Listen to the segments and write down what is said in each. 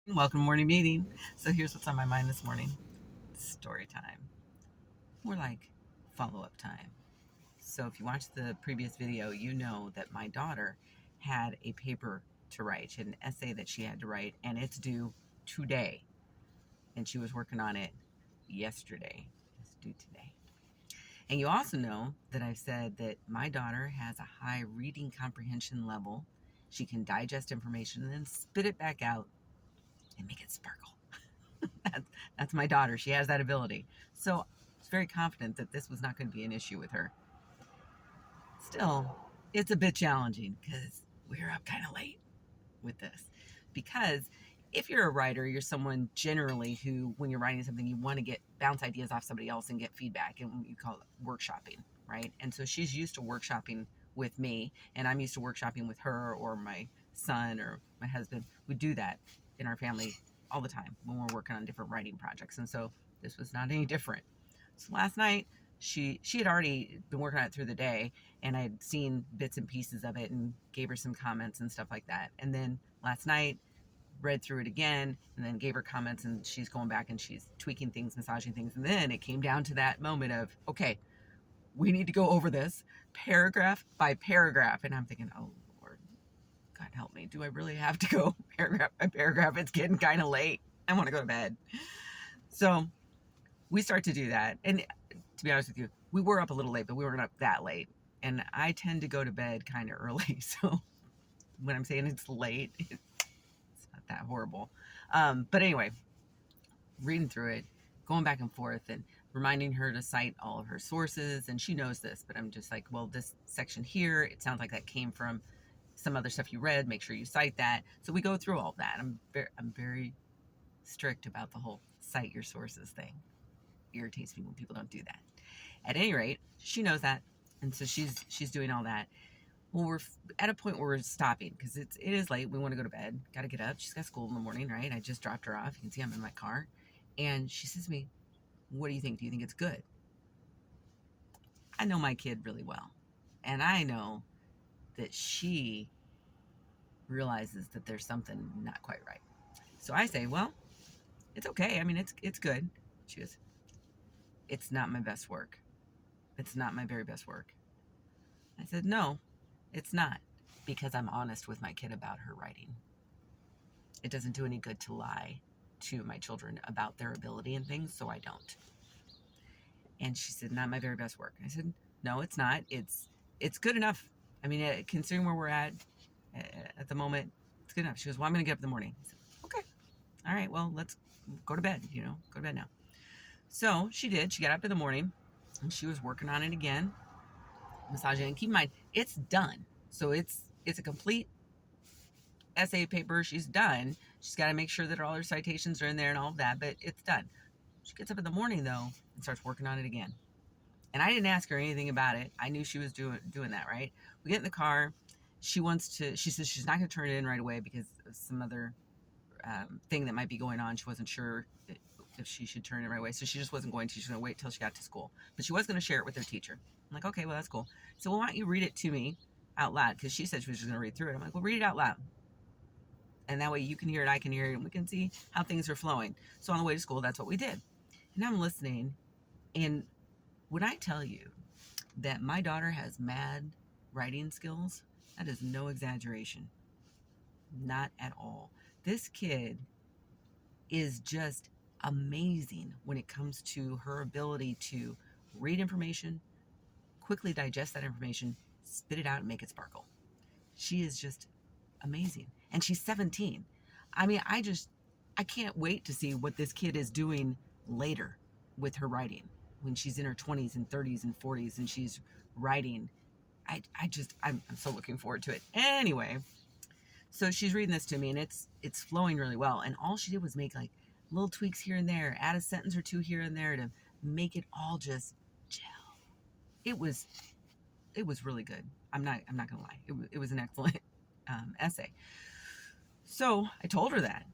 Welcome to morning meeting. So here's what's on my mind this morning. Story time. More like follow-up time. So if you watched the previous video, you know that my daughter had a paper to write. She had an essay that she had to write, and it's due today. And she was working on it yesterday. It's due today. And you also know that I've said that my daughter has a high reading comprehension level. She can digest information and then spit it back out and make it sparkle. that's, that's my daughter. She has that ability. So I was very confident that this was not going to be an issue with her. Still, it's a bit challenging because we were up kind of late with this. Because if you're a writer, you're someone generally who, when you're writing something, you want to get bounce ideas off somebody else and get feedback, and you call it workshopping, right? And so she's used to workshopping with me, and I'm used to workshopping with her or my son or my husband. We do that in our family all the time when we're working on different writing projects, and so this was not any different. So last night she had already been working on it through the day, and I'd seen bits and pieces of it and gave her some comments and stuff like that. And then last night read through it again and then gave her comments, and she's going back and she's tweaking things, massaging things. And then it came down to that moment of, okay, we need to go over this paragraph by paragraph. And I'm thinking, oh Lord, God help me. Do I really have to go paragraph by paragraph? It's getting kind of late. I want to go to bed. So we start to do that. And to be honest with you, we were up a little late, but we weren't up that late. And I tend to go to bed kind of early. So when I'm saying it's late, it's not that horrible. But anyway, reading through it, going back and forth and reminding her to cite all of her sources. And she knows this, but I'm just like, well, this section here, it sounds like that came from some other stuff you read. Make sure you cite that. So we go through all that. I'm very strict about the whole cite your sources thing. Irritates me when people don't do that. At any rate, she knows that, and so she's doing all that. Well, we're at a point where we're stopping because it is late. We want to go to bed. Got to get up. She's got school in the morning, right? I just dropped her off. You can see I'm in my car, and she says to me, "What do you think? Do you think it's good?" I know my kid really well, and I know that she realizes that there's something not quite right. So I say, "Well, it's okay. I mean, it's good." She goes, "It's not my best work. It's not my very best work." I said, "No, it's not, because I'm honest with my kid about her writing. It doesn't do any good to lie to my children about their ability and things, so I don't." And she said, "Not my very best work." I said, "No, it's not. It's good enough. I mean, considering where we're at the moment, it's good enough." She goes, "Well, I'm going to get up in the morning." I said, "Okay. All right, well, let's go to bed, go to bed now." So she did. She got up in the morning, and she was working on it again, massaging. And keep in mind, it's done. So it's a complete essay paper. She's done. She's got to make sure that all her citations are in there and all of that, but it's done. She gets up in the morning though and starts working on it again. And I didn't ask her anything about it. I knew she was doing that, right? We get in the car. She says she's not going to turn it in right away because of some other thing that might be going on. She wasn't sure if she should turn it right away. So she just wasn't going to. She's going to wait till she got to school. But she was going to share it with her teacher. I'm like, okay, well, that's cool. So, well, why don't you read it to me out loud? Because she said she was just going to read through it. I'm like, well, read it out loud. And that way you can hear it, I can hear it, and we can see how things are flowing. So on the way to school, that's what we did. And I'm listening. And when I tell you that my daughter has mad writing skills, that is no exaggeration. Not at all. This kid is just amazing when it comes to her ability to read information, quickly digest that information, spit it out, and make it sparkle. She is just amazing. And she's 17. I mean, I can't wait to see what this kid is doing later with her writing when she's in her 20s and 30s and 40s and she's writing. I'm so looking forward to it. Anyway, so she's reading this to me, and it's flowing really well. And all she did was make like little tweaks here and there, add a sentence or two here and there to make it all just gel. It was really good. I'm not gonna lie. It was an excellent essay. So I told her that,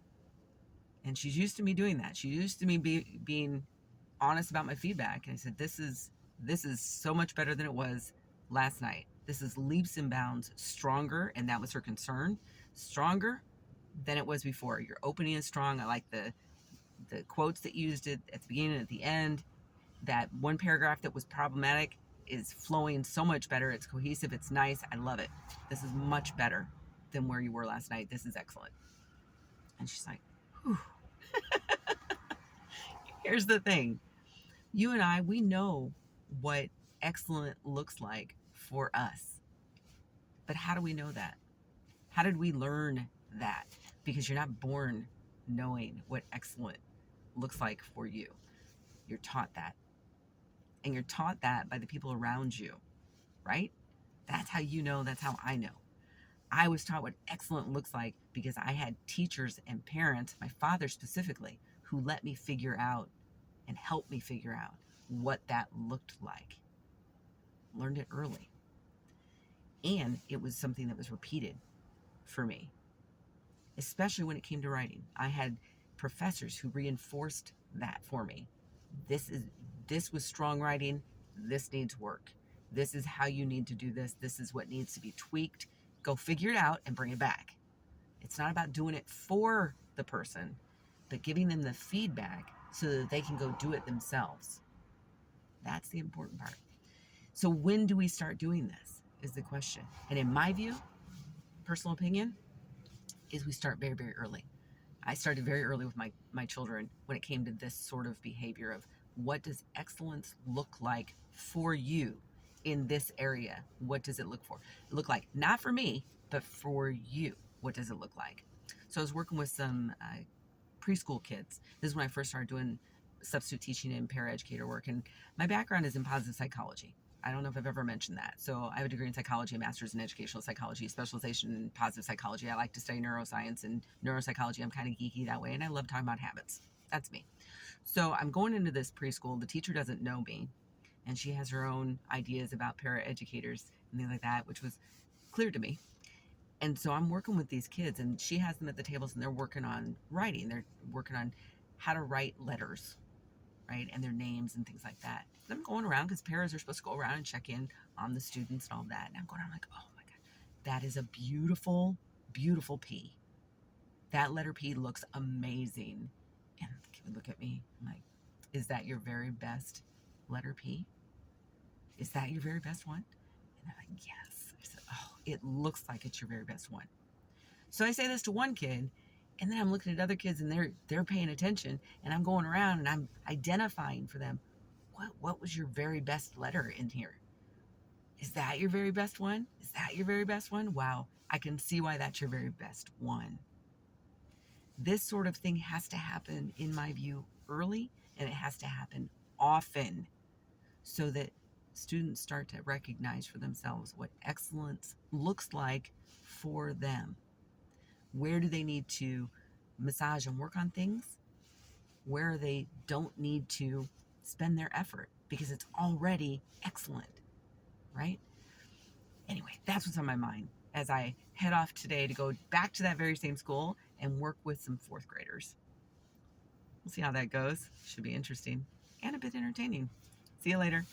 and she's used to me doing that. She used to me being honest about my feedback, and I said, this is so much better than it was last night. This is leaps and bounds stronger, and that was her concern. Stronger, than it was before. Your opening is strong. I like the quotes that you used it at the beginning and at the end. That one paragraph that was problematic is flowing so much better. It's cohesive. It's nice. I love it. This is much better than where you were last night. This is excellent. And she's like, whew. Here's the thing. You and I, we know what excellent looks like for us. But how do we know that? How did we learn that? Because you're not born knowing what excellent looks like for you. You're taught that. And you're taught that by the people around you, right? That's how you know. That's how I know. I was taught what excellent looks like because I had teachers and parents, my father specifically, who let me figure out and help me figure out what that looked like. Learned it early. And it was something that was repeated for me, especially when it came to writing. I had professors who reinforced that for me. This was strong writing. This needs work. This is how you need to do this. This is what needs to be tweaked. Go figure it out and bring it back. It's not about doing it for the person, but giving them the feedback so that they can go do it themselves. That's the important part. So when do we start doing this is the question. And in my view, personal opinion, is we start very, very early. I started very early with my children when it came to this sort of behavior of what does excellence look like for you in this area? What does it look like? Not for me, but for you. What does it look like? So I was working with some preschool kids. This is when I first started doing substitute teaching and paraeducator work. And my background is in positive psychology. I don't know if I've ever mentioned that. So I have a degree in psychology, a master's in educational psychology, specialization in positive psychology. I like to study neuroscience and neuropsychology. I'm kind of geeky that way, and I love talking about habits. That's me. So I'm going into this preschool. The teacher doesn't know me, and she has her own ideas about paraeducators and things like that, which was clear to me. And so I'm working with these kids, and she has them at the tables, and they're working on writing. They're working on how to write letters, right? And their names and things like that. And I'm going around because paras are supposed to go around and check in on the students and all that. And I'm going around like, oh my God, that is a beautiful, beautiful P. That letter P looks amazing. And the kid would look at me. I'm like, is that your very best letter P? Is that your very best one? And they're like, yes. I said, oh, it looks like it's your very best one. So I say this to one kid, and then I'm looking at other kids, and they're paying attention, and I'm going around and I'm identifying for them, what was your very best letter in here? Is that your very best one? Is that your very best one? Wow, I can see why that's your very best one. This sort of thing has to happen, in my view, early, and it has to happen often so that students start to recognize for themselves what excellence looks like for them. Where do they need to massage and work on things? Where they don't need to spend their effort because it's already excellent, right? Anyway, that's what's on my mind as I head off today to go back to that very same school and work with some fourth graders. We'll see how that goes. Should be interesting and a bit entertaining. See you later.